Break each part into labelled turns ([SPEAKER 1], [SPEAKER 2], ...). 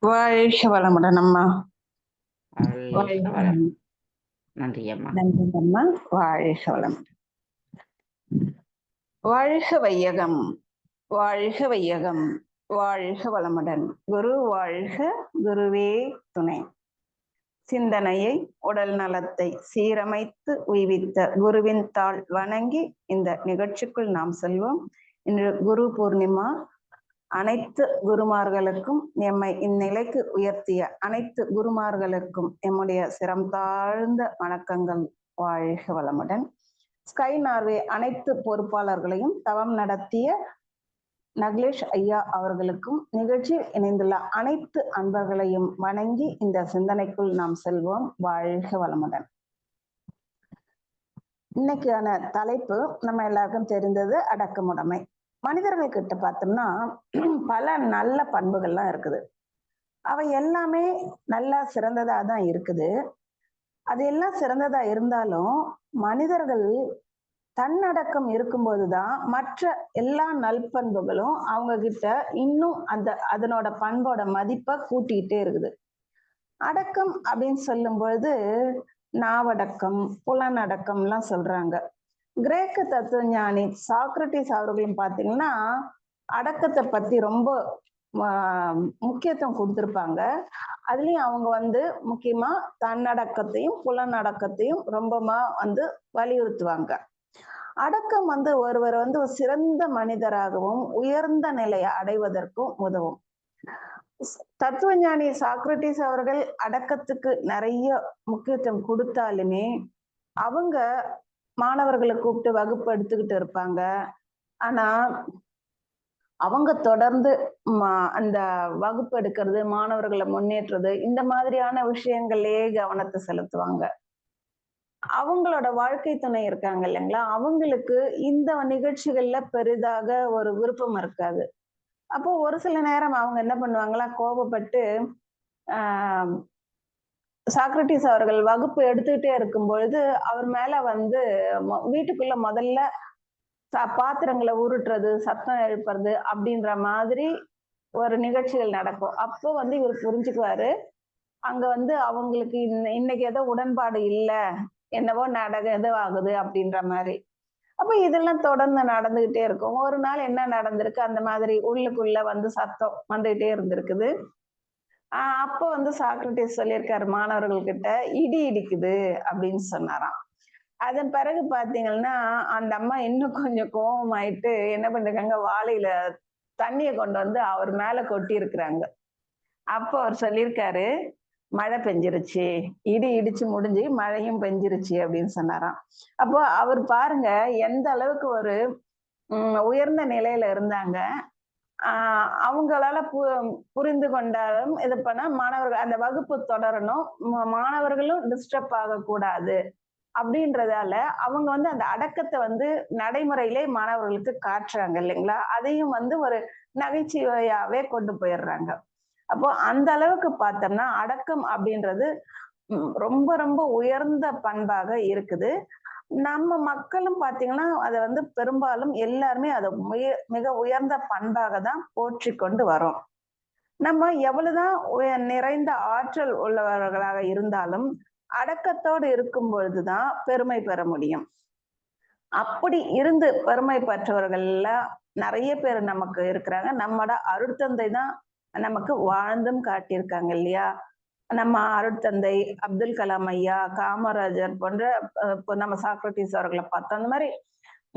[SPEAKER 1] வாழ்க வளமுடன் அம்மா.
[SPEAKER 2] வாழ்க வளம். நன்றி அம்மா.
[SPEAKER 1] நன்றி அம்மா. வாழ்க வளமுடன். வாழ்க வையகம், வாழ்க வையகம், வாழ்க வளமுடன். குரு வாழ்க, குருவே துணை. சிந்தனையை உடல் நலத்தை சீரமைத்து உய்வித்த குருவின் தாள் வணங்கி இந்த நிகழ்ச்சிக்குள் நாம் செல்வோம். இன்று குரு பூர்ணிமா. அனைத்து குருமார்களுக்கும், எம்மை இந்நிலைக்கு உயர்த்திய அனைத்து குருமார்களுக்கும் எம்முடைய சிரம் தாழ்ந்த வணக்கங்கள். வாழ்க வளமுடன். ஸ்கை நார்வே அனைத்து பொறுப்பாளர்களையும், தவம் நடத்திய நக்லேஷ் ஐயா அவர்களுக்கும், நிகழ்ச்சியில் இணைந்துள்ள அனைத்து அன்பர்களையும் வணங்கி இந்த சிந்தனைக்குள் நாம் செல்வோம். வாழ்க வளமுடன். இன்னைக்கான தலைப்பு நம்ம எல்லாருக்கும் தெரிந்தது அடக்கமுடைமை. மனிதர்கள் கிட்ட பார்த்தோம்னா பல நல்ல பண்புகள்லாம் இருக்குது. அவை எல்லாமே நல்லா சிறந்ததா தான் இருக்குது. அது எல்லாம் சிறந்ததா இருந்தாலும் மனிதர்கள் தன்னடக்கம் இருக்கும்போதுதான் மற்ற எல்லா நல்பண்புகளும் அவங்க கிட்ட இன்னும் அதனோட பண்போட மதிப்பை கூட்டிகிட்டே இருக்குது. அடக்கம் அப்படின்னு சொல்லும் பொழுது நாவடக்கம், புலனடக்கம்லாம் சொல்றாங்க. கிரேக்க தத்துவ ஞானி சாக்ரட்டிஸ் அவர்களும் பார்த்தீங்கன்னா அடக்கத்தை பத்தி ரொம்ப முக்கியத்துவம் கொடுத்திருப்பாங்க. அதுலயும் அவங்க முக்கியமா தன்னடக்கத்தையும் புலனடக்கத்தையும் ரொம்பமா வலியுறுத்துவாங்க. அடக்கம் ஒருவர் சிறந்த மனிதராகவும் உயர்ந்த நிலையை அடைவதற்கும் உதவும். தத்துவ ஞானி சாக்ரட்டிஸ் அவர்கள் அடக்கத்துக்கு நிறைய முக்கியத்துவம் கொடுத்தாலுமே அவங்க மாணவர்களை கூப்பிட்டு வகுப்பு எடுத்துக்கிட்டு இருப்பாங்க. ஆனா அவங்க தொடர்ந்து அந்த வகுப்பு எடுக்கிறது, மாணவர்களை முன்னேற்றுறது, இந்த மாதிரியான விஷயங்களே கவனத்தை செலுத்துவாங்க. அவங்களோட வாழ்க்கை துணை இருக்காங்க இல்லைங்களா, அவங்களுக்கு இந்த நிகழ்ச்சிகள்ல பெரிதாக ஒரு விருப்பம் இருக்காது. அப்போ ஒரு சில நேரம் அவங்க என்ன பண்ணுவாங்களா, கோபப்பட்டு சாக்ரட்டிஸ் அவர்கள் வகுப்பு எடுத்துக்கிட்டே இருக்கும் பொழுது அவர் மேல வீட்டுக்குள்ள முதல்ல பாத்திரங்களை உருட்டுறது, சத்தம் எழுப்புறது அப்படின்ற மாதிரி ஒரு நிகழ்ச்சிகள் நடக்கும். அப்போ இவர் புரிஞ்சுக்குவாரு, அங்க அவங்களுக்கு இன்னைக்கு ஏதோ உடன்பாடு இல்லை, என்னவோ ஏதோ ஆகுது அப்படின்ற மாதிரி. அப்ப இதெல்லாம் தொடர்ந்து நடந்துகிட்டே இருக்கும். ஒரு நாள் என்ன நடந்திருக்கு, அந்த மாதிரி உள்ளுக்குள்ள சத்தம் வந்துகிட்டே இருந்திருக்குது. அப்போ சாக்ரட்டிஸ் சொல்லியிருக்காரு மாணவர்கள் கிட்ட, இடி இடிக்குது அப்படின்னு சொன்னாராம். அதன் பிறகு பாத்தீங்கன்னா அந்த அம்மா இன்னும் கொஞ்சம் கோபமாயிட்டு என்ன பண்ணிருக்காங்க, வாளியில தண்ணிய கொண்டு அவர் மேல கொட்டி இருக்கிறாங்க. அப்போ அவர் சொல்லியிருக்காரு, மழை பெஞ்சிருச்சு, இடி இடிச்சு முடிஞ்சு மழையும் பெஞ்சிருச்சு அப்படின்னு சொன்னாராம். அப்போ அவர் பாருங்க எந்த அளவுக்கு ஒரு உயர்ந்த நிலையில இருந்தாங்க. அவங்களால புரிந்து கொண்டாலும் இது பண்ணா மாணவர்கள் அந்த வகுப்பு தொடரணும், மாணவர்களும் டிஸ்டர்ப் ஆகக்கூடாது அப்படின்றதால அவங்க அந்த அடக்கத்தை நடைமுறையிலே மாணவர்களுக்கு காட்டுறாங்க இல்லைங்களா. அதையும் ஒரு நகைச்சுவையாவே கொண்டு போயிடுறாங்க. அப்போ அந்த அளவுக்கு பார்த்தோம்னா அடக்கம் அப்படின்றது ரொம்ப ரொம்ப உயர்ந்த பண்பாக இருக்குது. நம்ம மக்களும் பாத்தீங்கன்னா அதை பெரும்பாலும் எல்லாருமே அதை மிக உயர்ந்த பண்பாக தான் போற்றி கொண்டு வரோம். நம்ம எவ்வளவுதான் நிறைந்த ஆற்றல் உள்ளவர்களாக இருந்தாலும் அடக்கத்தோடு இருக்கும் பொழுதுதான் பெருமை பெற முடியும். அப்படி இருந்து பெருமை பெற்றவர்கள்ல நிறைய பேர் நமக்கு இருக்கிறாங்க. நம்மோட அருட்தந்தை தான் நமக்கு வாழ்ந்தும் காட்டியிருக்காங்க இல்லையா. நம்ம அருட்தந்தை அப்துல் கலாம் ஐயா, காமராஜர் போன்ற நம்ம சாக்ரட்டிஸ் அவர்களை பார்த்தோம். அந்த மாதிரி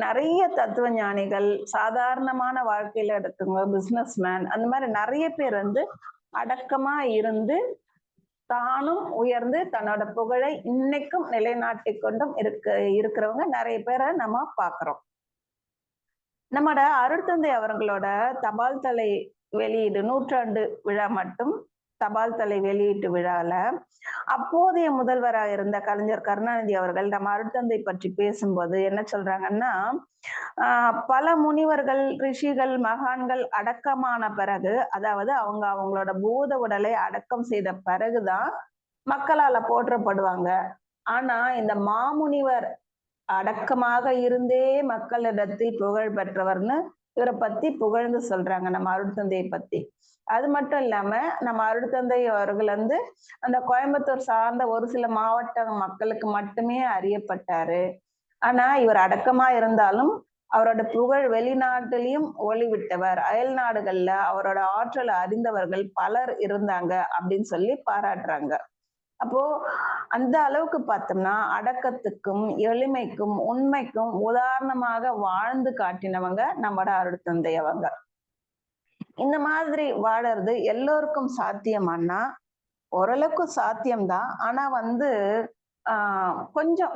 [SPEAKER 1] நிறைய தத்துவ ஞானிகள், சாதாரணமான வாழ்க்கையில எடுத்துங்க பிசினஸ் மேன், அந்த மாதிரி நிறைய பேர் அடக்கமா இருந்து தானும் உயர்ந்து தன்னோட புகழை இன்னைக்கும் நிலைநாட்டி கொண்டும் இருக்கிறவங்க நிறைய பேரை நம்ம பாக்குறோம். நம்மோட அருட்தந்தை அவர்களோட தபால் தலை வெளியீடு 100ஆண்டு விழா மட்டும் தபால் தலை வெளியீட்டு விழால அப்போதைய முதல்வராக இருந்த கலைஞர் கருணாநிதி அவர்கள் நம்ம அருட்தந்தை பற்றி பேசும்போது என்ன சொல்றாங்கன்னா, பல முனிவர்கள், ரிஷிகள், மகான்கள் அடக்கமான பிறகு, அதாவது அவங்களோட பூத உடலை அடக்கம் செய்த பிறகுதான் மக்களால போற்றப்படுவாங்க. ஆனா இந்த மாமுனிவர் அடக்கமாக இருந்தே மக்களிடத்தில் புகழ் பெற்றவர்னு இவரை பத்தி புகழ்ந்து சொல்றாங்க நம்ம அருட்தந்தையை பத்தி. அது மட்டும் இல்லாம நம்ம அருட்தந்தை அவர்கள் வந்து அந்த கோயம்புத்தூர் சார்ந்த ஒரு சில மாவட்ட மக்களுக்கு மட்டுமே அறியப்பட்டாரு. ஆனா இவர் அடக்கமா இருந்தாலும் அவரோட புகழ் வெளிநாட்டிலையும் ஒளிவிட்டவர். அயல் நாடுகள்ல அவரோட ஆற்றலை அறிந்தவர்கள் பலர் இருந்தாங்க அப்படின்னு சொல்லி பாராட்டுறாங்க. அப்போ அந்த அளவுக்கு பார்த்தோம்னா அடக்கத்துக்கும் எளிமைக்கும் உண்மைக்கும் உதாரணமாக வாழ்ந்து காட்டினவங்க நம்மட அருட்தந்தை அவங்க. இந்த மாதிரி வாழறது எல்லோருக்கும் சாத்தியமானா ஓரளவுக்கு சாத்தியம்தான். ஆனா வந்து கொஞ்சம்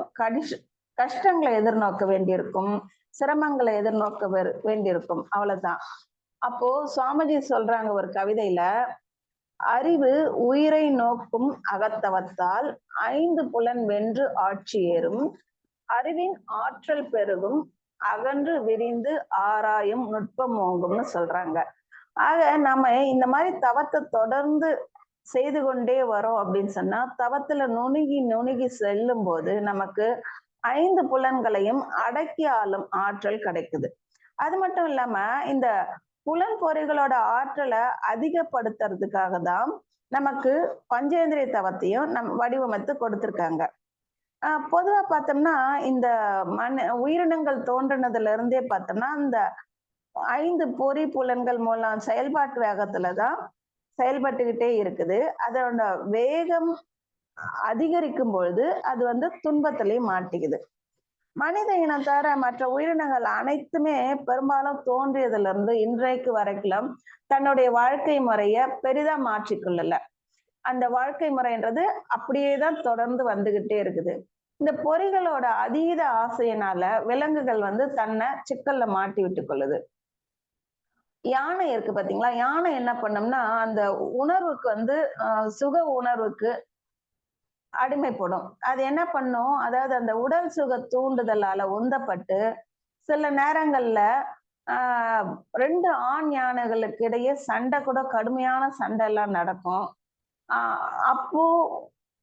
[SPEAKER 1] கஷ்டங்களை எதிர்நோக்க வேண்டியிருக்கும், சிரமங்களை எதிர்நோக்க வேண்டியிருக்கும், அவ்வளவுதான். அப்போ சுவாமிஜி சொல்றாங்க ஒரு கவிதையில, அறிவு உயிரை நோக்கும் அகத்தவத்தால் 5 புலன் வென்று ஆட்சி ஏறும், அறிவின் ஆற்றல் பெருகும், அகன்று விரிந்து ஆராயும் நுட்பம் ஓங்கும்னு சொல்றாங்க. ஆக நம்ம இந்த மாதிரி தவத்தை தொடர்ந்து செய்து கொண்டே வரோம் அப்படின்னு சொன்னா தவத்துல நுணுகி நுணுகி செல்லும் போது நமக்கு 5 புலன்களையும் அடக்கி ஆளும் ஆற்றல் கிடைக்குது. அது மட்டும் இல்லாம இந்த புலன் பொறிகளோட ஆற்றலை அதிகப்படுத்துறதுக்காக தான் நமக்கு பஞ்சேந்திரிய தவத்தையும் வடிவமைத்து கொடுத்திருக்காங்க. பொதுவா பார்த்தோம்னா இந்த உயிரினங்கள் தோன்றினதுல இருந்தே பார்த்தோம்னா இந்த 5 பொறி புலன்கள் மூலம் செயல்பாட்டு வேகத்துலதான் செயல்பட்டுக்கிட்டே இருக்குது. அதோட வேகம் அதிகரிக்கும் பொழுது அது வந்து துன்பத்திலையும் மாட்டிக்குது. மனித இனம் தவிர மற்ற உயிரினங்கள் அனைத்துமே பெரும்பாலும் தோன்றியதுல இருந்து இன்றைக்கு வரைக்கும் தன்னுடைய வாழ்க்கை முறைய பெரிதா மாற்றிக்கொள்ளல. அந்த வாழ்க்கை முறைன்றது அப்படியேதான் தொடர்ந்து வந்துகிட்டே இருக்குது. இந்த பொறிகளோட அதீத ஆசையினால விலங்குகள் வந்து தன்னை சிக்கல்ல மாட்டி விட்டு கொள்ளுது. யானை இருக்கு பாத்தீங்களா, யானை என்ன பண்ணும்னா அந்த உணர்வுக்கு வந்து சுக உணர்வுக்கு அடிமைப்படும். அது என்ன பண்ணும், அதாவது அந்த உடல் சுக தூண்டுதலால உந்தப்பட்டு சில நேரங்கள்ல 2 ஆண் யானைகளுக்கு இடையே சண்டை கூட கடுமையான சண்டை எல்லாம் நடக்கும். அப்போ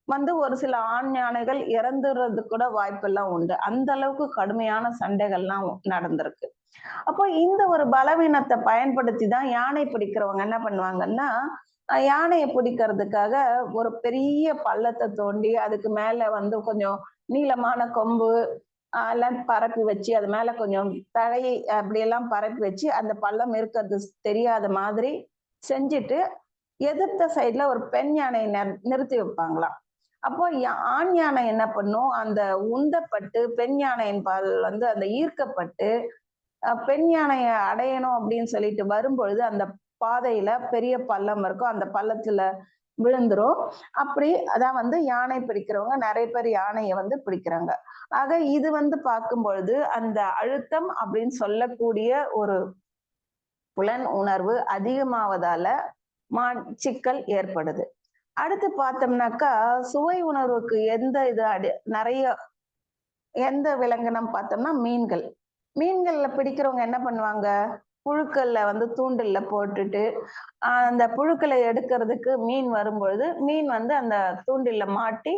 [SPEAKER 1] வந்து ஒரு சில ஆண் யானைகள் இறந்துறது கூட வாய்ப்பெல்லாம் உண்டு. அந்த அளவுக்கு கடுமையான சண்டைகள்லாம் நடந்திருக்கு. அப்போ இந்த ஒரு பலவீனத்தை பயன்படுத்தி தான் யானை பிடிக்கிறவங்க என்ன பண்ணுவாங்கன்னா, யானையை பிடிக்கிறதுக்காக ஒரு பெரிய பள்ளத்தை தோண்டி அதுக்கு மேல வந்து கொஞ்சம் நீளமான கொம்பு எல்லாம் பரப்பி வச்சு அது மேல கொஞ்சம் தழையை அப்படியெல்லாம் பரப்பி வச்சு அந்த பள்ளம் இருக்கிறது தெரியாத மாதிரி செஞ்சுட்டு எதிர்த்த சைட்ல ஒரு பெண் யானையை நிறுத்தி வைப்பாங்களாம். அப்போ ஆண் யானை என்ன பண்ணும், அந்த உந்தப்பட்டு பெண் யானையின் பால் வந்து அந்த ஈர்க்கப்பட்டு பெண் யானையை அடையணும் அப்படின்னு சொல்லிட்டு வரும்பொழுது அந்த பாதையில பெரிய பள்ளம் இருக்கும், அந்த பள்ளத்துல விழுந்துரும். அப்படி அதான் வந்து யானை பிடிக்கிறவங்க நிறைய பேர் யானையை வந்து பிடிக்கிறாங்க. ஆக இது வந்து பார்க்கும் பொழுது அந்த அழுத்தம் அப்படின்னு சொல்லக்கூடிய ஒரு புலன் உணர்வு அதிகமாவதால சிக்கல் ஏற்படுது. அடுத்து பார்த்தோம்னாக்கா சுவை உணர்வுக்கு நிறைய எந்த விலங்கினம் பார்த்தோம்னா மீன்கள். மீன்கள்ல பிடிக்கிறவங்க என்ன பண்ணுவாங்க, புழுக்கள்ல வந்து தூண்டில்ல போட்டுட்டு அந்த புழுக்களை எடுக்கிறதுக்கு மீன் வரும்பொழுது மீன் வந்து அந்த தூண்டில்ல மாட்டி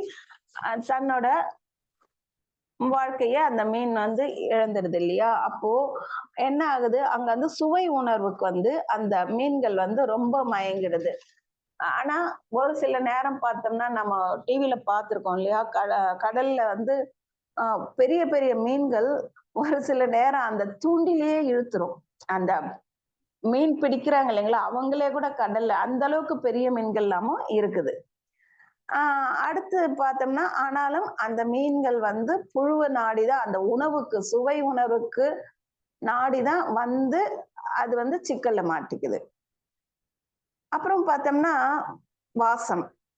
[SPEAKER 1] தன்னோட வாழ்க்கைய அந்த மீன் வந்து இழந்துடுது இல்லையா. அப்போ என்ன ஆகுது, அங்க வந்து சுவை உணர்வுக்கு வந்து அந்த மீன்கள் வந்து ரொம்ப மயங்கிடுது. ஆனா ஒரு சில நேரம் பார்த்தோம்னா நம்ம டிவில பார்த்திருக்கோம் இல்லையா, கடல்ல வந்து பெரிய பெரிய மீன்கள் ஒரு சில நேரம் அந்த தூண்டிலேயே இழுத்துரும். அந்த மீன் பிடிக்கிறாங்க இல்லைங்களா, அவங்களே கூட கடல்ல அந்த அளவுக்கு பெரிய மீன்கள் எல்லாமும் இருக்குது. அடுத்து பார்த்தோம்னா ஆனாலும் அந்த மீன்கள் வந்து புழுவை நாடிதான் அந்த உணவுக்கு சுவை உணர்வுக்கு நாடிதான் வந்து அது வந்து சிக்கல்ல மாட்டிக்குது. அப்புறம் பார்த்தோம்னா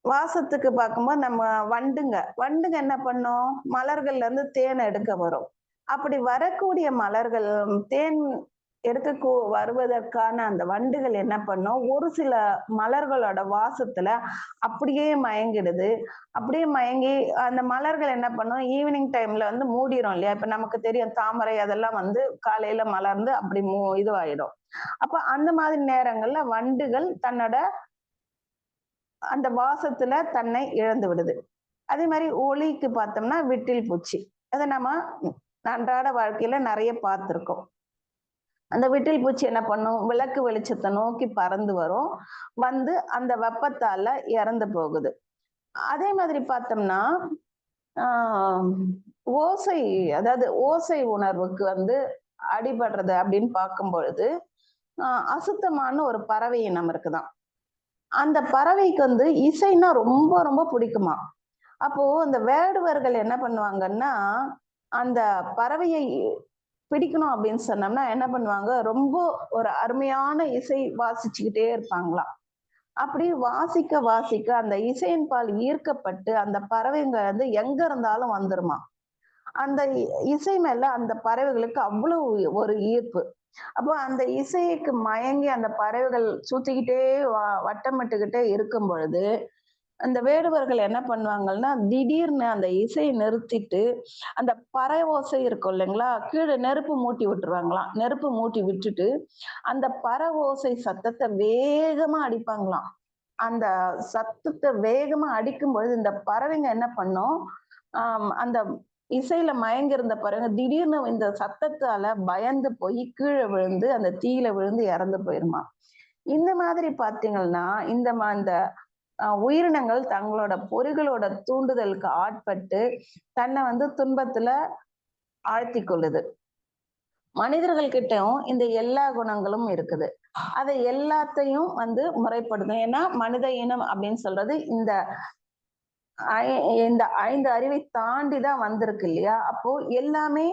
[SPEAKER 1] வாசத்துக்கு பார்க்கும்போது நம்ம வண்டுங்க என்ன பண்ணும், மலர்கள்ல இருந்து தேனை எடுக்க வரும். அப்படி வரக்கூடிய மலர்கள் தேன் எடுக்க வருவதற்கான அந்த வண்டுகள் என்ன பண்ணும், ஒரு சில மலர்களோட வாசத்துல அப்படியே மயங்கிடுது. அப்படியே மயங்கி அந்த மலர்கள் என்ன பண்ணும், ஈவினிங் டைம்ல வந்து மூடிரும் இல்லையா. இப்ப நமக்கு தெரியும் தாமரை அதெல்லாம் வந்து காலையில மலர்ந்து அப்படி இதுவாயிடும். அப்ப அந்த மாதிரி நேரங்கள்ல வண்டுகள் தன்னோட அந்த வாசத்துல தன்னை இழந்து விடுது. அதே மாதிரி ஒளிக்கு பார்த்தோம்னா விட்டில் பூச்சி, அதை நம்ம அன்றாட வாழ்க்கையில நிறைய பார்த்திருக்கோம். அந்த விட்டில் பூச்சி என்ன பண்ணும், விளக்கு வெளிச்சத்தை நோக்கி பறந்து வரும், வந்து அந்த வெப்பத்தால இறந்து போகுது. அதே மாதிரி பார்த்தோம்னா ஆஹ் ஓசை, அதாவது ஓசை உணர்வுக்கு வந்து அடிபடுறது அப்படின்னு பார்க்கும் பொழுது அசுத்தமான ஒரு பறவை இனம் இருக்குதான். அந்த பறவைக்கு வந்து இசைன்னா ரொம்ப ரொம்ப பிடிக்குமா. அப்போ அந்த வேடுவர்கள் என்ன பண்ணுவாங்கன்னா, அந்த பறவையை பிடிக்கணும் அப்படின்னு சொன்னோம்னா என்ன பண்ணுவாங்க, ரொம்ப ஒரு அருமையான இசை வாசிச்சுக்கிட்டே இருப்பாங்களாம். அப்படி வாசிக்க வாசிக்க அந்த இசையின் பால் ஈர்க்கப்பட்டு அந்த பறவைங்க வந்து எங்க இருந்தாலும் வந்துருமா. அந்த இசை மேல அந்த பறவைகளுக்கு அவ்வளவு ஒரு ஈர்ப்பு. அப்போ அந்த இசைக்கு மயங்கி அந்த பறவைகள் சுத்திக்கிட்டே வட்டமிட்டுக்கிட்டே இருக்கும் பொழுது அந்த வேடுவர்கள் என்ன பண்ணுவாங்கன்னா, திடீர்னு அந்த இசையை நிறுத்திட்டு அந்த பறை ஓசை இருக்கும் இல்லைங்களா, கீழே நெருப்பு மூட்டி விட்டுருவாங்களாம். நெருப்பு மூட்டி விட்டுட்டு அந்த பறை ஓசை சத்தத்தை வேகமா அடிப்பாங்களாம். அந்த சத்தத்தை வேகமா அடிக்கும் பொழுது இந்த பறவைங்க என்ன பண்ணும், அந்த இசையில மயங்கி இருந்த பறவைங்க திடீர்னு இந்த சத்தத்தால பயந்து போய் கீழே விழுந்து அந்த தீயில விழுந்து இறந்து போயிருமா. இந்த மாதிரி பாத்தீங்கன்னா இந்த உயிரினங்கள் தங்களோட பொறிகளோட தூண்டுதலுக்கு ஆட்பட்டு தன்னை வந்து துன்பத்துல ஆழ்த்தி கொள்ளுது. மனிதர்கள் கிட்டயும் இந்த எல்லா குணங்களும் இருக்குது. அதை எல்லாத்தையும் வந்து முறைப்படுத்தும். ஏன்னா மனித இனம் அப்படின்னு சொல்றது இந்த இந்த 5 அறிவை தாண்டிதான் வந்திருக்கு இல்லையா. அப்போ எல்லாமே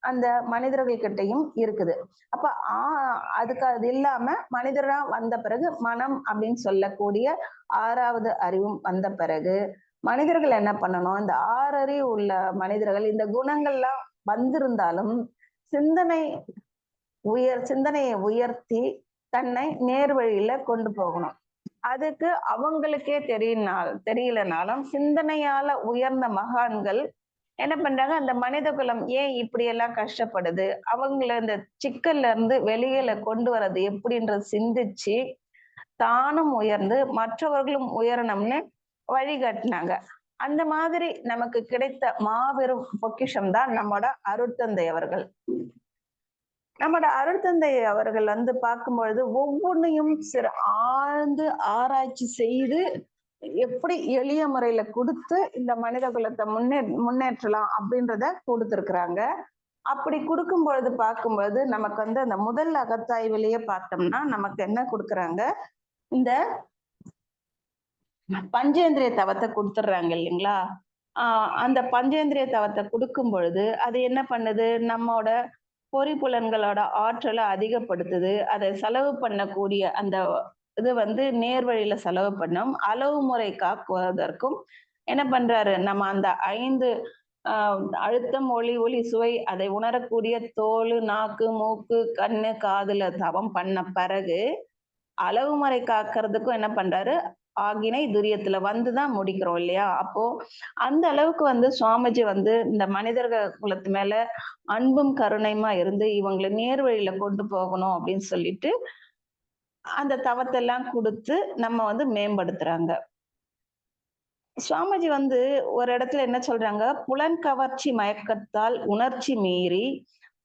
[SPEAKER 1] அந்த மனிதர்கள் கிட்டையும் இருக்குது. அப்ப அதுக்கு அது இல்லாம மனிதரா வந்த பிறகு மனம் அப்படின்னு சொல்லக்கூடிய 6வது அறிவும் வந்த பிறகு மனிதர்கள் என்ன பண்ணணும், இந்த 6 அறிவு உள்ள மனிதர்கள் இந்த குணங்கள்லாம் வந்திருந்தாலும் சிந்தனை சிந்தனையை உயர்த்தி தன்னை நேர்வழியில கொண்டு போகணும். அதுக்கு அவங்களுக்கே தெரியலனாலும் சிந்தனையால உயர்ந்த மகான்கள் என்ன பண்றாங்க, அந்த மனித குலம் ஏன் இப்படி எல்லாம் கஷ்டப்படுது, அவங்கள இந்த சிக்கல்ல இருந்து வெளியில கொண்டு வர்றது எப்படின்றது சிந்திச்சு தானும் உயர்ந்து மற்றவர்களும் உயரணும்னு வழிகாட்டினாங்க. அந்த மாதிரி நமக்கு கிடைத்த மாபெரும் பொக்கிஷம் தான் நம்மோட அருட்தந்தை அவர்கள். நம்மோட அருட்தந்தை அவர்கள் வந்து பார்க்கும் பொழுது ஒவ்வொன்னையும் ஆழ்ந்து ஆராய்ச்சி செய்து எப்படி எளிய முறையில கொடுத்து இந்த மனித குலத்தை முன்னேற்றலாம் அப்படின்றத கொடுத்திருக்கிறாங்க. அப்படி கொடுக்கும் பொழுது பார்க்கும்போது நமக்கு வந்து அந்த முதல் அகத்தாய்விலேயே பார்த்தோம்னா நமக்கு என்ன கொடுக்குறாங்க, இந்த பஞ்சேந்திரிய தவத்தை கொடுத்துடுறாங்க இல்லைங்களா. அந்த பஞ்சேந்திரிய தவத்தை கொடுக்கும் பொழுது அது என்ன பண்ணுது, நம்மோட பொறிப்புலன்களோட ஆற்றலை அதிகப்படுத்துது. அதை செலவு பண்ணக்கூடிய அந்த இது வந்து நேர்வழியில செலவு பண்ணும். அளவு முறை காக்குவதற்கும் என்ன பண்றாரு, நம்ம அந்த 5 அழுத்தம், ஒளி, சுவை அதை உணரக்கூடிய தோல், நாக்கு, மூக்கு, கண்ணு, காதுல தவம் பண்ண பிறகு அளவு முறை காக்கிறதுக்கும் என்ன பண்றாரு, ஆகினை துரியத்துல வந்துதான் முடிக்கிறோம் இல்லையா. அப்போ அந்த அளவுக்கு வந்து சுவாமிஜி வந்து இந்த மனிதர்கள் குலத்து மேல அன்பும் கருணையுமா இருந்து இவங்களை நேர்வழியில கொண்டு போகணும் அப்படின்னு சொல்லிட்டு அந்த தவத்தை எல்லாம் கொடுத்து நம்ம வந்து மேம்படுத்துறாங்க. சுவாமிஜி வந்து ஒரு இடத்துல என்ன சொல்றாங்க, புலன் கவர்ச்சி மயக்கத்தால் உணர்ச்சி மீறி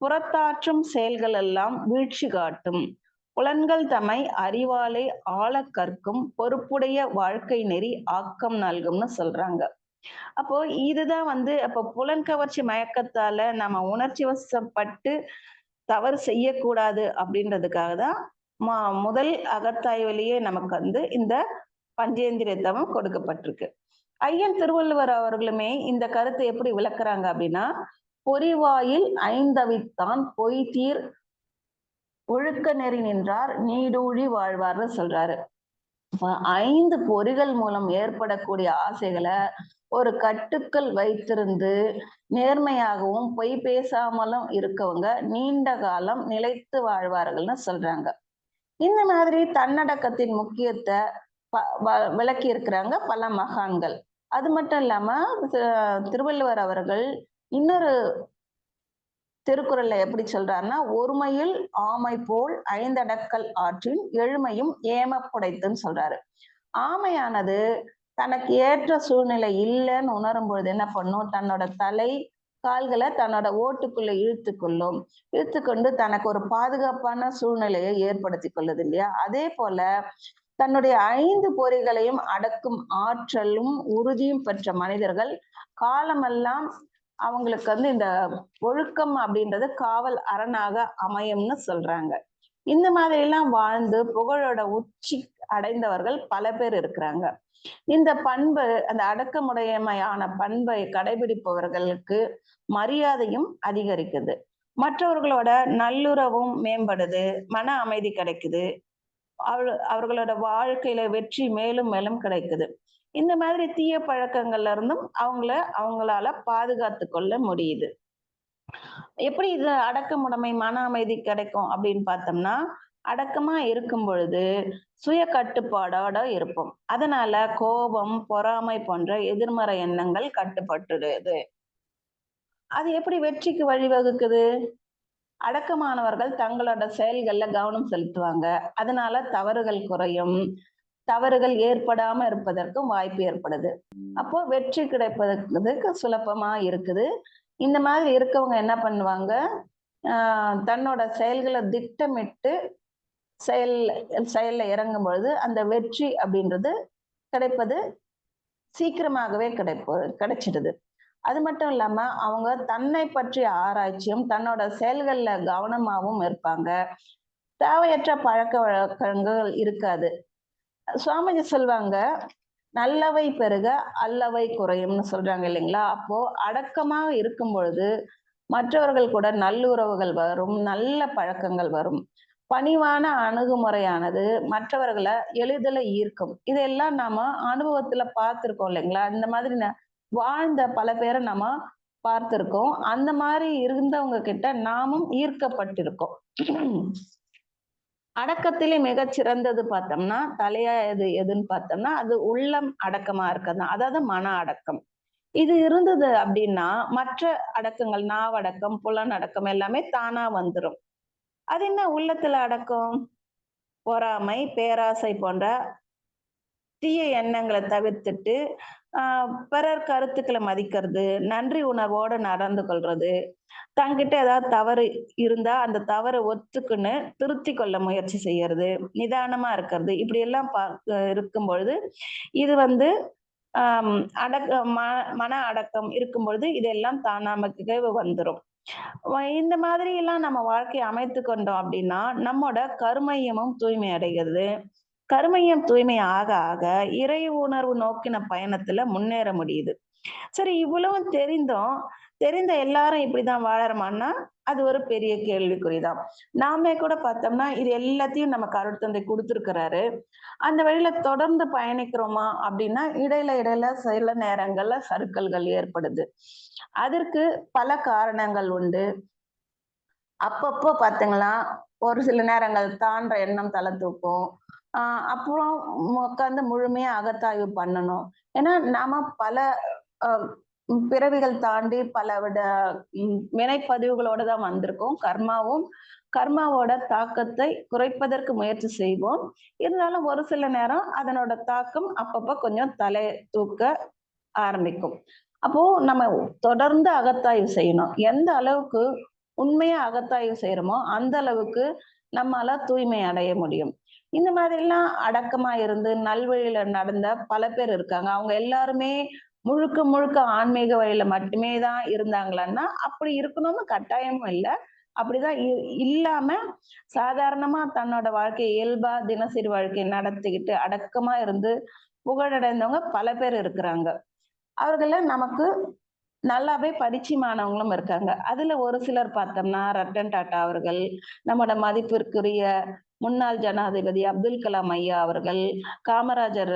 [SPEAKER 1] புறத்தாற்றும் செயல்கள் எல்லாம் வீழ்ச்சி காட்டும். புலன்கள் தம்மை அறிவாலை ஆழ கற்கும் பொறுப்புடைய வாழ்க்கை நெறி ஆக்கம் நல்கும்னு சொல்றாங்க. அப்போ இதுதான் வந்து அப்ப புலன் கவர்ச்சி மயக்கத்தால நம்ம உணர்ச்சி வசப்பட்டு தவறு செய்யக்கூடாது அப்படின்றதுக்காக தான் முதல் அகத்தாய்விலேயே நமக்கு வந்து இந்த பஞ்சேந்திரிய தவம் கொடுக்கப்பட்டிருக்கு. ஐயன் திருவள்ளுவர் அவர்களுமே இந்த கருத்தை எப்படி விளக்குறாங்க அப்படின்னா, பொறிவாயில் 5அவித்தான் பொய்தீர் ஒழுக்க நெறி நின்றார் நீடூழி வாழ்வார்னு சொல்றாரு. 5 பொறிகள் மூலம் ஏற்படக்கூடிய ஆசைகளை ஒரு கட்டுக்கள் வைத்திருந்து நேர்மையாகவும் பொய் பேசாமலும் இருக்கவங்க நீண்ட காலம் நிலைத்து வாழ்வார்கள்னு சொல்றாங்க. இந்த மாதிரி தன்னடக்கத்தின் முக்கியத்தை விளக்கி இருக்கிறாங்க பல மகான்கள். அது மட்டும் இல்லாம திருவள்ளுவர் அவர்கள் இன்னொரு திருக்குறள்ல எப்படி சொல்றாருன்னா, ஒருமையில் ஆமை போல் 5 அடக்கல் ஆற்றின் எழுமையும் ஏமப்புடைத்துன்னு சொல்றாரு. ஆமையானது தனக்கு ஏற்ற சூழ்நிலை இல்லைன்னு உணரும் பொழுது என்ன பண்ணும், தன்னோட தலை கால்களை தன்னோட ஓட்டுக்குள்ள இழுத்துக்கொண்டு தனக்கு ஒரு பாதுகாப்பான சூழ்நிலையை ஏற்படுத்தி கொள்ளுது இல்லையா? அதே போல தன்னுடைய 5 பொறிகளையும் அடக்கும் ஆற்றலும் உறுதியும் பெற்ற மனிதர்கள் காலமெல்லாம் அவங்களுக்கு வந்து இந்த ஒழுக்கம் அப்படின்றது காவல் அரணாக அமையும்னு சொல்றாங்க. இந்த மாதிரி எல்லாம் வாழ்ந்து புகழோட உச்சி அடைந்தவர்கள் பல பேர் இருக்கிறாங்க. இந்த பண்பு, அந்த அடக்கமுடைமையான பண்பை கடைபிடிப்பவர்களுக்கு மரியாதையும் அதிகரிக்குது. மற்றவர்களோட நல்லுறவும் மேம்படுது, மன அமைதி கிடைக்குது, அவர்களோட வாழ்க்கையில வெற்றி மேலும் மேலும் கிடைக்குது. இந்த மாதிரி தீய பழக்கங்கள்ல இருந்தும் அவங்களால பாதுகாத்து கொள்ள முடியுது. எப்படி இது அடக்கமுடைமை மன அமைதி கிடைக்கும் அப்படின்னு பார்த்தோம்னா, அடக்கமா இருக்கும் பொழுது சுய கட்டுப்பாடோட இருப்போம். அதனால கோபம், பொறாமை போன்ற எதிர்மறை எண்ணங்கள் கட்டுப்பட்டுடுது. அது எப்படி வெற்றிக்கு வழிவகுக்குது? அடக்கமானவர்கள் தங்களோட செயல்கள்ல கவனம் செலுத்துவாங்க. அதனால தவறுகள் குறையும். தவறுகள் ஏற்படாம இருப்பதற்கும் வாய்ப்பு ஏற்படுது. அப்போ வெற்றி கிடைப்பதற்கு சுலபமா இருக்குது. இந்த மாதிரி இருக்கவங்க என்ன பண்ணுவாங்க, தன்னோட செயல்களை திட்டமிட்டு செயல்ல இறங்கும் பொழுது அந்த வெற்றி அப்படின்றது கிடைப்பது சீக்கிரமாகவே கிடைச்சிடுது. அது மட்டும் இல்லாம அவங்க தன்னை பற்றிய ஆராய்ச்சியும் தன்னோட செயல்கள்ல கவனமாவும் இருப்பாங்க. தேவையற்ற பழக்க வழக்கங்கள் இருக்காது. சுவாமிஜி சொல்வாங்க, நல்லவை பெருக அல்லவை குறையும்னு சொல்றாங்க இல்லைங்களா? அப்போ அடக்கமா இருக்கும் பொழுது மற்றவர்கள் கூட நல்லுறவுகள் வரும், நல்ல பழக்கங்கள் வரும். பணிவான அணுகுமுறையானது மற்றவர்களை எளிதில் ஈர்க்கும். இதெல்லாம் நாம அனுபவத்துல பார்த்திருக்கோம் இல்லைங்களா? இந்த மாதிரி வாழ்ந்த பல பேரை நம்ம பார்த்திருக்கோம். அந்த மாதிரி இருந்தவங்க கிட்ட நாமும் ஈர்க்கப்பட்டிருக்கோம். அடக்கத்திலே மிகச் சிறந்தது பார்த்தோம்னா, தலையா எதுன்னு பார்த்தோம்னா, அது உள்ளம் அடக்கமா இருக்கதான். அதாவது மன அடக்கம். இது இருந்தது அப்படின்னா, மற்ற அடக்கங்கள், நாவடக்கம், புலனடக்கம் எல்லாமே தானா வந்துரும். அது என்ன உள்ளத்துல அடக்கம்? பொறாமை, பேராசை போன்ற தீய எண்ணங்களை தவிர்த்துட்டு, பிறர் கருத்துக்களை மதிக்கிறது, நன்றி உணர்வோட நடந்து கொள்றது, தங்கிட்ட ஏதாவது தவறு இருந்தா அந்த தவறை ஒத்துக்குன்னு திருத்திக் கொள்ள முயற்சி செய்யறது, நிதானமா இருக்கிறது, இப்படி எல்லாம் இருக்கும் பொழுது இது வந்து மன அடக்கம் இருக்கும் பொழுது இதெல்லாம் தான் நமக்கு வந்துரும். இந்த மாதிரி எல்லாம் நம்ம வாழ்க்கையை அமைத்து கொண்டோம் அப்படின்னா நம்மோட கருமையமும் தூய்மை அடைகிறது. கருமையம் தூய்மை ஆக ஆக இறை உணர்வு நோக்கின பயணத்துல முன்னேற முடியுது. சரி, இவ்வளவும் தெரிந்த எல்லாரும் இப்படிதான் வாழறோமான்னா அது ஒரு பெரிய கேள்விக்குறிதான். நாமே கூட பார்த்தோம்னா இது எல்லாத்தையும் நமக்கு அருட்தந்தை கொடுத்திருக்கிறாரு. அந்த வழியில தொடர்ந்து பயணிக்கிறோமா அப்படின்னா இடையில சில நேரங்கள்ல சறுக்கல்கள் ஏற்படுது. அதற்கு பல காரணங்கள் உண்டு. அப்பப்போ பாத்தீங்களா ஒரு சில நேரங்கள் தான்ற எண்ணம் தலை தூக்கும். அப்புறம் உட்கார்ந்து முழுமையா அகத்தாய்வு பண்ணணும். ஏன்னா நாம பல பிறவிகள் தாண்டி பல விட வினைப்பதிவுகளோட தான் வந்திருக்கோம். கர்மாவோட தாக்கத்தை குறைப்பதற்கு முயற்சி செய்வோம். இருந்தாலும் ஒரு சில நேரம் அதனோட தாக்கம் அப்பப்ப கொஞ்சம் தலை தூக்க ஆரம்பிக்கும். அப்போ நம்ம தொடர்ந்து அகத்தாய்வு செய்யணும். எந்த அளவுக்கு உண்மையா அகத்தாய்வு செய்யறோமோ அந்த அளவுக்கு நம்மால தூய்மை அடைய முடியும். இந்த மாதிரி எல்லாம் அடக்கமா இருந்து நல்வழியில நடந்த பல பேர் இருக்காங்க. அவங்க எல்லாருமே முழுக்க ஆன்மீக வழியில மட்டுமே தான் இருந்தாங்களான்னா அப்படி இருக்கணும்னு கட்டாயமும் இல்லை. அப்படிதான் இல்லாம சாதாரணமா தன்னோட வாழ்க்கை இயல்பா தினசரி வாழ்க்கையை நடத்திக்கிட்டு அடக்கமா இருந்து புகழடைந்தவங்க பல பேர் இருக்கிறாங்க. அவர்கள நமக்கு நல்லாவே பரிச்சயமானவங்களும் இருக்காங்க. அதுல ஒரு சிலர் பார்த்தோம்னா ரத்தன் டாட்டா அவர்கள், நம்மோட மதிப்பிற்குரிய முன்னாள் ஜனாதிபதி அப்துல் கலாம் ஐயா அவர்கள், காமராஜர்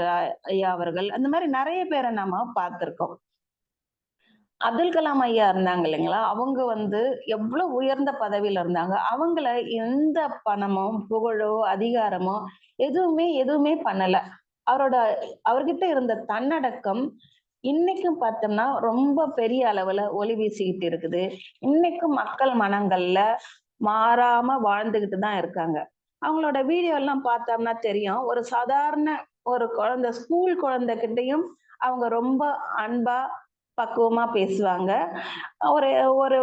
[SPEAKER 1] ஐயா அவர்கள், அந்த மாதிரி நிறைய பேரை நாம பார்த்திருக்கோம். அப்துல் கலாம் ஐயா இருந்தாங்க இல்லைங்களா? அவங்க எவ்வளவு உயர்ந்த பதவியில இருந்தாங்க. அவங்கள எந்த பணமோ, புகழோ, அதிகாரமோ எதுவுமே பண்ணல. அவர்கிட்ட இருந்த தன்னடக்கம் இன்னைக்கும் பார்த்தோம்னா ரொம்ப பெரிய அளவுல ஒளி வீசிக்கிட்டு இருக்குது. இன்னைக்கும் மக்கள் மனங்கள்ல மாறாம வாழ்ந்துகிட்டு தான் இருக்காங்க. அவங்களோட வீடியோ எல்லாம் பார்த்தோம்னா தெரியும். ஒரு சாதாரண ஒரு குழந்தை, ஸ்கூல் குழந்தைகிட்டையும் அவங்க ரொம்ப அன்பா பக்குவமா பேசுவாங்க. ஒரு ஒரு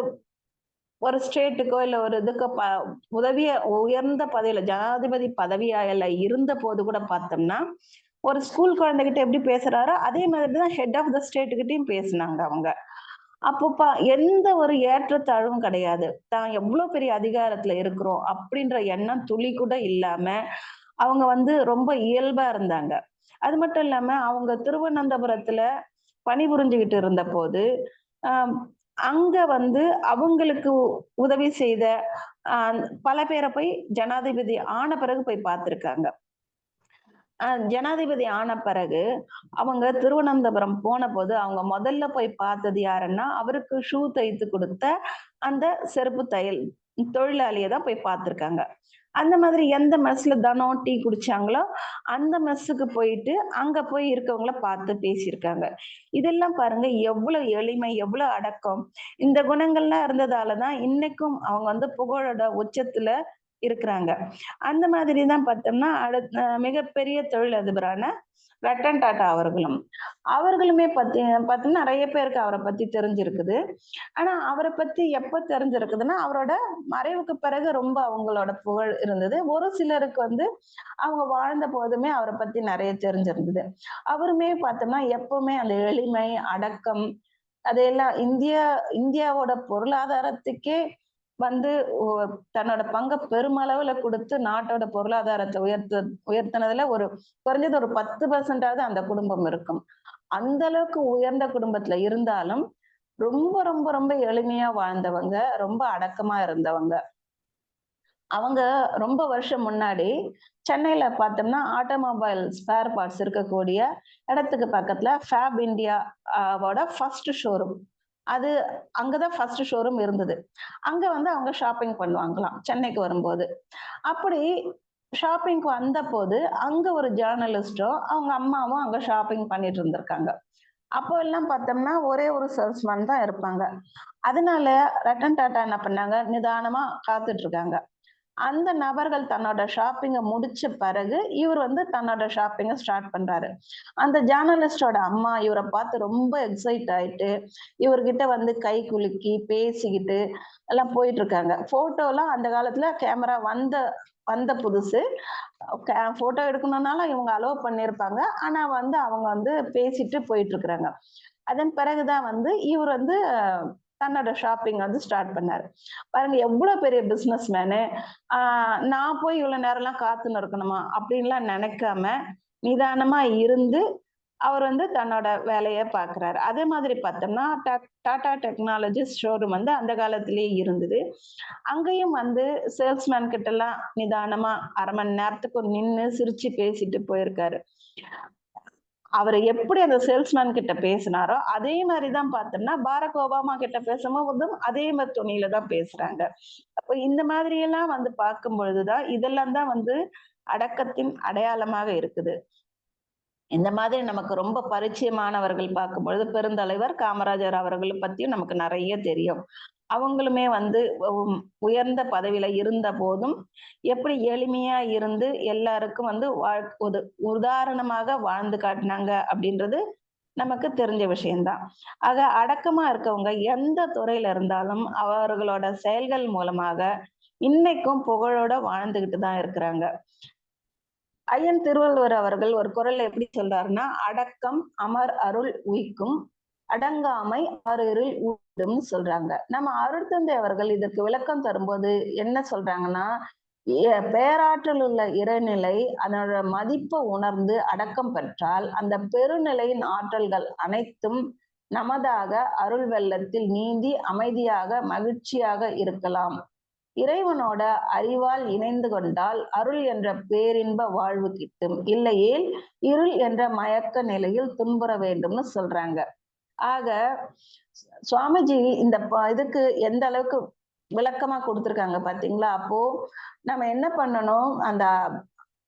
[SPEAKER 1] ஒரு ஸ்டேட்டுக்கோ இல்ல ஒரு இதுக்கோ உயர்ந்த பதவியில ஜனாதிபதி பதவியால இருந்த போது கூட பார்த்தோம்னா, ஒரு ஸ்கூல் குழந்தைகிட்ட எப்படி பேசுறாரோ, அதே மாதிரி தான் ஹெட் ஆஃப் த ஸ்டேட் கிட்டயும் பேசுனாங்க அவங்க. அப்போ எந்த ஒரு ஏற்றத்தாழ்வும் கிடையாது. தான் எவ்ளோ பெரிய அதிகாரத்துல இருக்கிறோம் அப்படின்ற எண்ணம் துளி கூட இல்லாம, அவங்க வந்து ரொம்ப இயல்பா இருந்தாங்க. அது மட்டும் இல்லாம அவங்க திருவனந்தபுரத்துல பணிபுரிஞ்சுகிட்டு இருந்தபோது, அ அங்க வந்து அவங்களுக்கு உதவி செய்த அ பல பேர போய் ஜனாதிபதி ஆன பிறகு போய் பார்த்திருக்காங்க. ஜனாதிபதி ஆன பிறகு, அவங்க திருவனந்தபுரம் போனபோது, அவங்க முதல்ல போய் பார்த்தது யாருன்னா, அவருக்கு ஷூ தைத்து கொடுத்த அந்த செருப்பு தையல் தொழிலாளிய தான் போய் பார்த்திருக்காங்க. அந்த மாதிரி எந்த மெஸ்ல தினம் டீ குடிச்சாங்களோ, அந்த மெஸ்ஸுக்கு போயிட்டு, அங்க போய் இருக்கவங்கள பார்த்து பேசியிருக்காங்க. இதெல்லாம் பாருங்க எவ்வளவு எளிமை, எவ்வளவு அடக்கம். இந்த குணங்கள்லாம் இருந்ததால தான் இன்னைக்கும் அவங்க வந்து புகழோட உச்சத்துல இருக்கிறாங்க. அந்த மாதிரி தான் பார்த்தோம்னா, மிகப்பெரிய தொழிலதிபரான ரத்தன் டாடா அவர்களும். அவர்களுமே பார்த்தீங்கன்னா நெறைய பேருக்கு அவர பத்தி தெரிஞ்சிருக்குது. ஆனா அவர பத்தி எப்ப தெரிஞ்சிருக்குதுன்னா, அவரோட மறைவுக்கு பிறகு ரொம்ப அவங்களோட புகழ் இருந்தது. ஒரு சிலருக்கு வந்து அவங்க வாழ்ந்த போதுமே அவர பத்தி நெறைய தெரிஞ்சிருந்தது. அவருமே பார்த்தோம்னா, எப்பவுமே அந்த எளிமை, அடக்கம் அதையெல்லாம் இந்தியாவோட பொருளாதாரத்துக்கே வந்து ஒ தன்னோட பங்க பெருமளவுல குடுத்து நாட்டோட பொருளாதாரத்த உயர்த்துனதுல குறைஞ்சது ஒரு 10% அந்த குடும்பம் இருக்கும். அந்த அளவுக்கு உயர்ந்த குடும்பத்துல இருந்தாலும், ரொம்ப ரொம்ப ரொம்ப எளிமையா வாழ்ந்தவங்க. ரொம்ப அடக்கமா இருந்தவங்க. அவங்க ரொம்ப வருஷம் முன்னாடி சென்னையில பார்த்தோம்னா, ஆட்டோமொபைல் ஸ்பேர் பார்ட்ஸ் இருக்கக்கூடிய இடத்துக்கு பக்கத்துல ஃபேப் இந்தியா வோட ஃபர்ஸ்ட் ஷோரூம். அது அங்க தான் ஃபர்ஸ்ட் ஷோரூம் இருந்தது. அங்க வந்து அவங்க ஷாப்பிங் பண்ணுவாங்களாம், சென்னைக்கு வரும்போது. அப்படி ஷாப்பிங்க்கு வந்தபோது, அங்க ஒரு ஜர்னலிஸ்டும், அவங்க அம்மாவும் அங்க ஷாப்பிங் பண்ணிட்டு இருந்திருக்காங்க. அப்போ எல்லாம் பார்த்தோம்னா, ஒரே ஒரு சேல்ஸ்மேன் தான் இருப்பாங்க. அதனால ரத்தன் டாடா என்ன பண்ணாங்க, நிதானமா காத்துட்டு இருக்காங்க. அந்த நபர்கள் தன்னோட ஷாப்பிங்க முடிச்ச பிறகு, இவர் வந்து தன்னோட ஷாப்பிங்க ஸ்டார்ட் பண்றாரு. அந்த ஜர்னலிஸ்ட்டோட அம்மா இவர பார்த்து ரொம்ப எக்ஸைட் ஆயிட்டு, இவர்கிட்ட வந்து கை குலுக்கி, பேசிக்கிட்டு எல்லாம் போயிட்டு இருக்காங்க. ஃபோட்டோலாம் அந்த காலத்துல கேமரா வந்த வந்த புதுசு. ஃபோட்டோ எடுக்கணும்னாலும் இவங்க அலோவ் பண்ணியிருப்பாங்க. ஆனா வந்து அவங்க வந்து பேசிட்டு போயிட்டு இருக்கிறாங்க. அதன் பிறகுதான் வந்து இவர் வந்து தன்னோட ஷாப்பிங் வந்து ஸ்டார்ட் பண்ணாரு. பாருங்க எவ்வளவு பெரிய பிசினஸ் மேனு. நான் போய் இவ்வளவு நேரம்லாம் காத்துன்னு இருக்கணுமா அப்படின்லாம் நினைக்காம நிதானமா இருந்து அவர் வந்து தன்னோட வேலைய பார்க்கிறாரு. அதே மாதிரி பார்த்தோம்னா டாடா டெக்னாலஜிஸ் ஷோரூம் வந்து அந்த காலத்திலேயே இருந்தது. அங்கேயும் வந்து சேல்ஸ்மேன் கிட்ட எல்லாம் நிதானமா 1/2 மணி நேரத்துக்கு நின்னு சிரிச்சு பேசிட்டு போயிருக்காரு. அவரு எப்படி அந்த சேல்ஸ்மேன் கிட்ட பேசினாரோ, அதே மாரி தான் பார்த்தோம்னா, பாரக் ஒபாமா கிட்ட பேசும்போதும் அதே மாரி தொனியில தான் பேசுறாங்க. அப்ப இந்த மாதிரி எல்லாம் வந்து பார்க்கும் பொழுது தான், இதெல்லாம் தான் வந்து அடக்கத்தின் அடையாளமாக இருக்குது. இந்த மாதிரி நமக்கு ரொம்ப பரிச்சயமானவர்கள் பார்க்கும்பொழுது, பெருந்தலைவர் காமராஜர் அவர்கள பத்தியும் நமக்கு நெறைய தெரியும். அவங்களுமே வந்து உயர்ந்த பதவியில இருந்த போதும், எப்படி எளிமையா இருந்து எல்லாருக்கும் வந்து ஒரு உதாரணமாக வாழ்ந்து காட்டுனாங்க அப்படின்றது நமக்கு தெரிஞ்ச விஷயம் தான். ஆக அடக்கமா இருக்கவங்க எந்த துறையில இருந்தாலும், அவர்களோட செயல்கள் மூலமாக இன்னைக்கும் புகழோட வாழ்ந்துகிட்டு தான் இருக்கிறாங்க. ஐயன் திருவள்ளுவர் அவர்கள் ஒரு குறள்ல எப்படி சொல்றாருன்னா, "அடக்கம் அமர் அருள் உய்க்கும், அடங்காமை ஆறிருள் ஊடும்னு" சொல்றாங்க. நம்ம அருட்தந்தை அவர்கள் இதற்கு விளக்கம் தரும்போது என்ன சொல்றாங்கன்னா, பேராற்றல் உள்ள இறைநிலை அதனோட மதிப்ப உணர்ந்து அடக்கம் பெற்றால், அந்த பெருநிலையின் ஆற்றல்கள் அனைத்தும் நமதாக அருள் வெள்ளத்தில் நீந்தி அமைதியாக, மகிழ்ச்சியாக இருக்கலாம். இறைவனோட அறிவால் இணைந்து கொண்டால் அருள் என்ற பேரின்ப வாழ்வு கிட்டும். இல்லையேல் இருள் என்ற மயக்க நிலையில் துன்புற வேண்டும்னு சொல்றாங்க. ஆக சுவாமிஜி இந்த இதுக்கு எந்த அளவுக்கு விளக்கமா கொடுத்திருக்காங்க பாத்தீங்களா? அப்போ நம்ம என்ன பண்ணணும், அந்த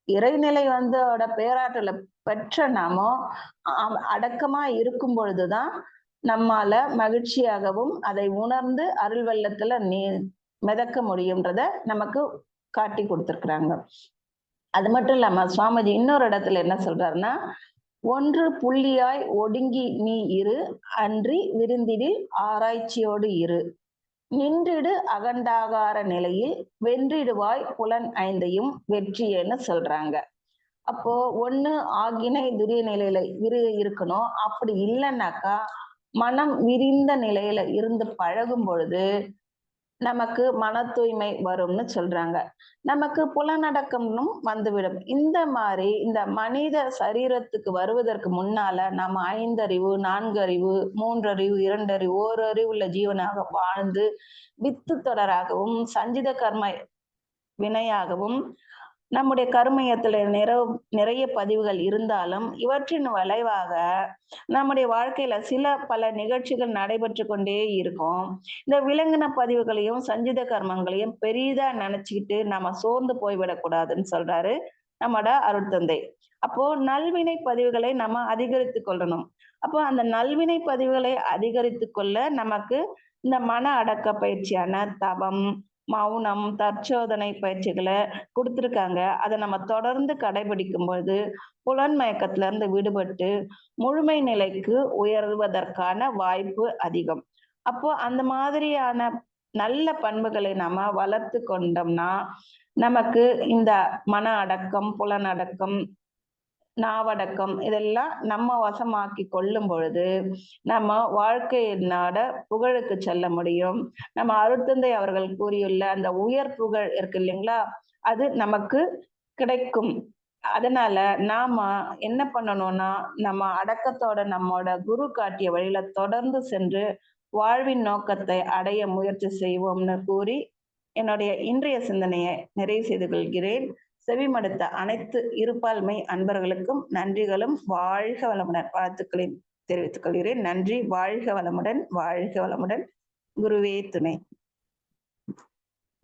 [SPEAKER 1] இறைநிலை வந்தோட பேராற்றல பெற்ற நாமோ அடக்கமா இருக்கும் பொழுதுதான் நம்மால மகிழ்ச்சியாகவும் அதை உணர்ந்து அருள் வெள்ளத்துல மிதக்க முடியும்ன்றத நமக்கு காட்டி கொடுத்திருக்கிறாங்க. அது மட்டும் இல்லாம சுவாமிஜி இன்னொரு இடத்துல என்ன சொல்றாருன்னா, ஒன்று புள்ளியாய் ஒடுங்கி நீ இரு, அன்றி விருந்திடில் ஆராய்ச்சியோடு இரு. நின்றிடு அகண்டாகார நிலையில் வென்றிடுவாய் புலன் ஐந்தையும் வெற்றியேன்னு சொல்றாங்க. அப்போ ஒண்ணு ஆகினை துரிய நிலையில இருக்கணும். அப்படி இல்லைன்னாக்கா மனம் விரிந்த நிலையில இருந்து பழகும் பொழுது நமக்கு மன தூய்மை வரும்னு சொல்றாங்க. நமக்கு புலனடக்கம்னும் வந்துவிடும். இந்த மாதிரி இந்த மனித சரீரத்துக்கு வருவதற்கு முன்னால நம்ம 5 அறிவு, 4 அறிவு, 3 அறிவு, 2 அறிவு, 1 அறிவுள்ள ஜீவனாக வாழ்ந்து வித்து தொடராகவும் சஞ்சித கர்ம வினையாகவும் நம்முடைய கர்மயத்துல நிறைய பதிவுகள் இருந்தாலும் இவற்றின் விளைவாக நம்முடைய வாழ்க்கையில பல நிகழ்ச்சிகள் நடைபெற்று கொண்டே இருக்கும். இந்த விலங்கின பதிவுகளையும் சஞ்சித கர்மங்களையும் பெரிதா நினைச்சுக்கிட்டு நம்ம சோர்ந்து போய்விடக்கூடாதுன்னு சொல்றாரு நம்மட அருட்தந்தை. அப்போ நல்வினை பதிவுகளை நம்ம அதிகரித்து கொள்ளணும். அப்போ அந்த நல்வினை பதிவுகளை அதிகரித்து கொள்ள நமக்கு இந்த மன அடக்க பயிற்சியான தவம், மௌனம், தற்சோதனை பயிற்சிகளை கொடுத்துருக்காங்க. அதை நம்ம தொடர்ந்து கடைபிடிக்கும் பொழுது புலன்மயக்கத்துல இருந்து விடுபட்டு முழுமை நிலைக்கு உயர்வதற்கான வாய்ப்பு அதிகம். அப்போ அந்த மாதிரியான நல்ல பண்புகளை நாம வளர்த்து கொண்டோம்னா நமக்கு இந்த மன அடக்கம், புலனடக்கம், நாவடக்கம் இதெல்லாம் நம்ம வசமாக்கி கொள்ளும் பொழுது நம்ம வாழ்க்கையினோட புகழுக்கு செல்ல முடியும். நம்ம அருட்தந்தை அவர்கள் கூறியுள்ள அந்த உயர் புகழ் இருக்கு இல்லைங்களா, அது நமக்கு கிடைக்கும். அதனால நாம என்ன பண்ணணும்னா நம்ம அடக்கத்தோட நம்மோட குரு காட்டிய வழியில தொடர்ந்து சென்று வாழ்வின் நோக்கத்தை அடைய முயற்சி செய்வோம்னு கூறி என்னுடைய இன்றைய சிந்தனையை நிறைவு செய்து கொள்கிறேன். செவிமடுத்த அனைத்து இருபால்மை அன்பர்களுக்கும் நன்றிகளும் வாழ்க வளமுடன் வாழ்த்துக்களையும் தெரிவித்துக் கொள்கிறேன். நன்றி. வாழ்க வளமுடன், வாழ்க வளமுடன். குருவே துணை.